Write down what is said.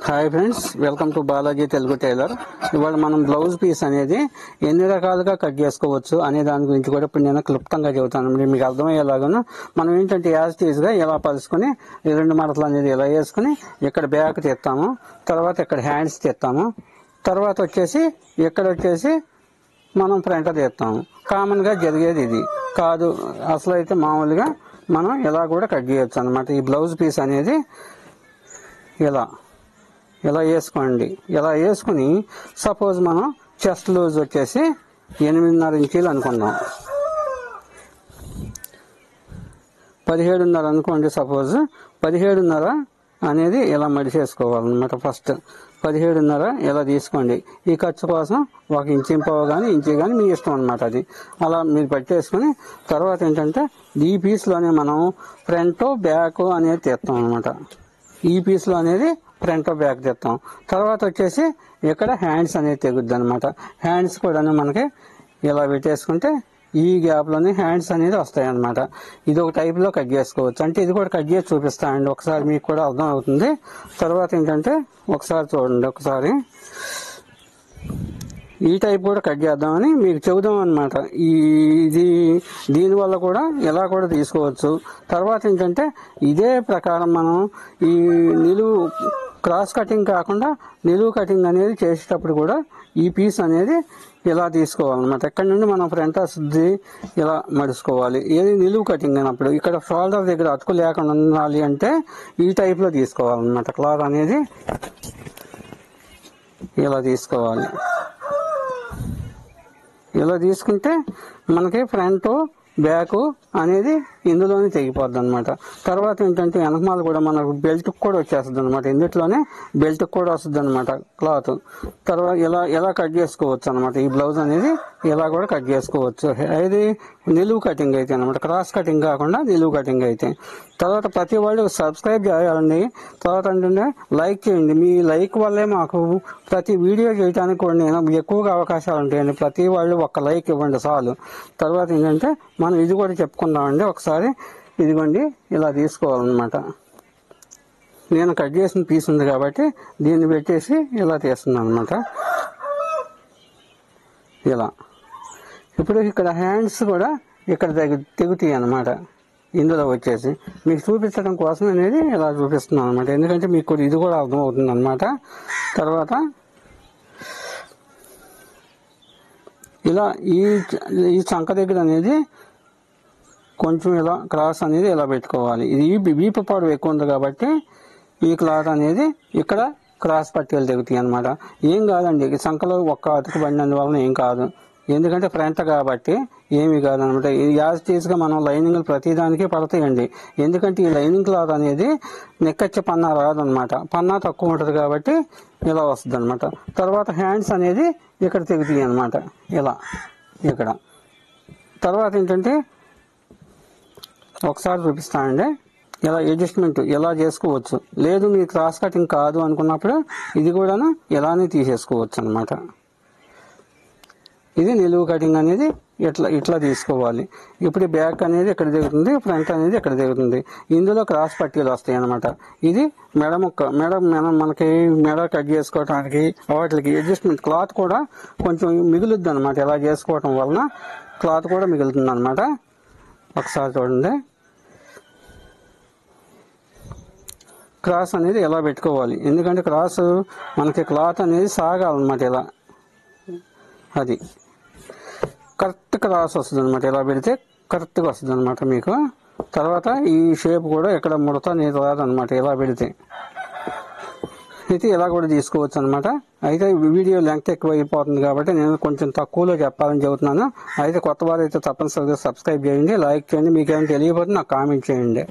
Hi friends, welcome to Balaji Telugu tailor. ఇవాళ మనం blouse piece అనేది ఎన్ని రకాలుగా కట్ చేసుకోవచ్చు అనే దాని గురించి కూడా ఇప్పుడు నేను క్లుప్తంగా చెబుతాను. మీకు అర్థమయ్యేలాగా మనం ఏంటంటే యాజ్ టీజ్గా ఇలా పలుచుకొని ఈ రెండు మడతలు అనేది ఇలా వేసుకుని ఇక్కడ బ్యాక్ తీస్తాము, తర్వాత ఇక్కడ హ్యాండ్స్ తీస్తాము, తర్వాత వచ్చేసి ఇక్కడ వచ్చేసి మనం ఫ్రంట్ తీస్తాము. కామన్గా జరిగేది ఇది కాదు, అసలు అయితే మామూలుగా మనం ఇలా కూడా కట్ చేయొచ్చు అనమాట. ఈ బ్లౌజ్ పీస్ అనేది ఇలా వేసుకోండి. ఇలా వేసుకుని సపోజ్ మనం చెస్ట్ లూజ్ వచ్చేసి 8.5 ఇంచీలు అనుకుందాం, 17.5 అనుకోండి. సపోజ్ 17.5 అనేది ఇలా మడిచేసుకోవాలన్నమాట. ఫస్ట్ 17.5 ఇలా తీసుకోండి. ఈ ఖర్చు కోసం 1 ఇంచు ఇంపావు కానీ ఇంచు కానీ మీ ఇష్టం అనమాట. అది అలా మీరు పట్టేసుకుని తర్వాత ఏంటంటే ఈ పీస్లోనే మనం ఫ్రంట్ బ్యాక్ అనేది తీస్తాం అనమాట. ఈ పీస్లో అనేది ఫ్రంట్ బ్యాక్ తీస్తాం. తర్వాత వచ్చేసి ఇక్కడ హ్యాండ్స్ అనేది తెగుద్ది అనమాట. హ్యాండ్స్ కూడా మనకి ఇలా పెట్టేసుకుంటే ఈ గ్యాప్లోనే హ్యాండ్స్ అనేది వస్తాయి అనమాట. ఇది ఒక టైప్లో కట్ చేసుకోవచ్చు. అంటే ఇది కూడా కట్ చేసి చూపిస్తానండి, ఒకసారి మీకు కూడా అర్థం అవుతుంది. తర్వాత ఏంటంటే ఒకసారి చూడండి, ఒకసారి ఈ టైప్ కూడా కట్ చేద్దామని మీకు చెబుదాం అనమాట. దీనివల్ల కూడా ఇలా కూడా తీసుకోవచ్చు. తర్వాత ఏంటంటే ఇదే ప్రకారం మనం ఈ నిలువు క్రాస్ కటింగ్ కాకుండా నిలువు కటింగ్ అనేది చేసేటప్పుడు కూడా ఈ పీస్ అనేది ఇలా తీసుకోవాలన్నమాట. ఇక్కడ నుండి మనం ఫ్రంట్ శుద్ధి ఇలా మడుచుకోవాలి. ఏది నిలువు కటింగ్ అయినప్పుడు ఇక్కడ షోల్డర్ దగ్గర అతుకు లేకుండా ఉండాలి అంటే ఈ టైప్లో తీసుకోవాలన్నమాట. క్లాత్ అనేది ఇలా తీసుకోవాలి. ఇలా తీసుకుంటే మనకి ఫ్రంట్ బ్యాక్ అనేది ఇందులోనే తెగిపోద్ది అనమాట. తర్వాత ఏంటంటే వెనకమాల కూడా మనకు బెల్ట్కి కూడా వచ్చేస్తుంది అనమాట. ఇందులోనే బెల్ట్కి కూడా వస్తుంది అనమాట క్లాత్. తర్వాత ఇలా కట్ చేసుకోవచ్చు అనమాట. ఈ బ్లౌజ్ అనేది ఇలా కూడా కట్ చేసుకోవచ్చు. ఇది నిలువు కటింగ్ అయితే అనమాట, క్రాస్ కటింగ్ కాకుండా నిలువు కటింగ్ అయితే. తర్వాత ప్రతి వాళ్ళు సబ్స్క్రైబ్ చేయాలండి. తర్వాత ఏంటంటే లైక్ చేయండి. మీ లైక్ వల్లే మాకు ప్రతి వీడియో చేయడానికి కూడా నేను ఎక్కువగా అవకాశాలు ఉంటాయండి. ప్రతి వాళ్ళు ఒక్క లైక్ ఇవ్వండి చాలు. తర్వాత ఏంటంటే మనం ఇది కూడా చెప్పుకుందామండి ఒకసారి. ఇదిగోండి ఇలా తీసుకోవాలన్నమాట. నేను కట్ చేసిన పీస్ ఉంది కాబట్టి దీన్ని పెట్టేసి ఇలా తీస్తున్నాను అనమాట. ఇలా ఇప్పుడు ఇక్కడ హ్యాండ్స్ కూడా ఇక్కడ తెగుతాయి అన్నమాట. ఇందులో వచ్చేసి మీకు చూపించడం కోసం అనేది ఇలా చూపిస్తున్నాను అనమాట. ఎందుకంటే మీకు ఇది కూడా అర్థం అవుతుంది అనమాట. తర్వాత ఇలా ఈ చంక దగ్గర అనేది కొంచెం ఇలా క్రాస్ అనేది ఇలా పెట్టుకోవాలి. ఇది వీపు పొడవు ఎక్కువ ఉంది కాబట్టి ఈ క్లాత్ అనేది ఇక్కడ క్రాస్ పట్టీలు తెగుతాయి అనమాట. ఏం కాదండి, చంకలో ఒక్క అతుకు పడినందువలన ఏం కాదు. ఎందుకంటే ఫ్రంట్ కాబట్టి ఏమీ కాదనమాట. ఇది యాజ్ టీజ్గా మనం లైనింగ్లు ప్రతిదానికి పడతాయండి. ఎందుకంటే ఈ లైనింగ్ క్లాత్ అనేది నెక్కచ్చి పన్నా రాదనమాట. పన్నా తక్కువ ఉంటుంది కాబట్టి ఇలా వస్తుంది అనమాట. తర్వాత హ్యాండ్స్ అనేది ఇక్కడ తెగుతాయి అనమాట. ఇలా ఇక్కడ తర్వాత ఏంటంటే ఒకసారి చూపిస్తానండి. ఇలా అడ్జస్ట్మెంట్ ఇలా చేసుకోవచ్చు. లేదు మీరు క్రాస్ కటింగ్ కాదు అనుకున్నప్పుడు ఇది కూడా ఇలానే తీసేసుకోవచ్చు అనమాట. ఇది నిలువు కటింగ్ అనేది ఇట్లా తీసుకోవాలి. ఇప్పుడు బ్యాక్ అనేది ఇక్కడ దిగుతుంది, ఫ్రంట్ అనేది ఇక్కడ దిగుతుంది. ఇందులో క్రాస్ పట్టీలు వస్తాయి అనమాట. ఇది మెడ మనకి మెడ కట్ చేసుకోవడానికి వాటికి అడ్జస్ట్మెంట్ క్లాత్ కూడా కొంచెం మిగులుద్ది అనమాట. ఇలా చేసుకోవటం వలన క్లాత్ కూడా మిగులుతుంది అనమాట. ఒకసారి చూడండి, క్రాస్ అనేది ఎలా పెట్టుకోవాలి. ఎందుకంటే క్రాస్ మనకి క్లాత్ అనేది సాగాలన్నమాట. ఇలా అది కరెక్ట్ క్రాస్ వస్తుంది అనమాట. ఇలా పెడితే కరెక్ట్గా వస్తుంది అనమాట మీకు. తర్వాత ఈ షేప్ కూడా ఇక్కడ ముడత అనేది రాదనమాట ఇలా పెడితే. అయితే ఇలా కూడా తీసుకోవచ్చు అనమాట. అయితే వీడియో లెంగ్త్ ఎక్కువ అయిపోతుంది కాబట్టి నేను కొంచెం తక్కువలో చెప్పాలని చెబుతున్నాను. అయితే కొత్త వారు అయితే తప్పనిసరిగా సబ్స్క్రైబ్ చేయండి, లైక్ చేయండి. మీకు ఏమైనా తెలియకపోతే నాకు కామెంట్ చేయండి.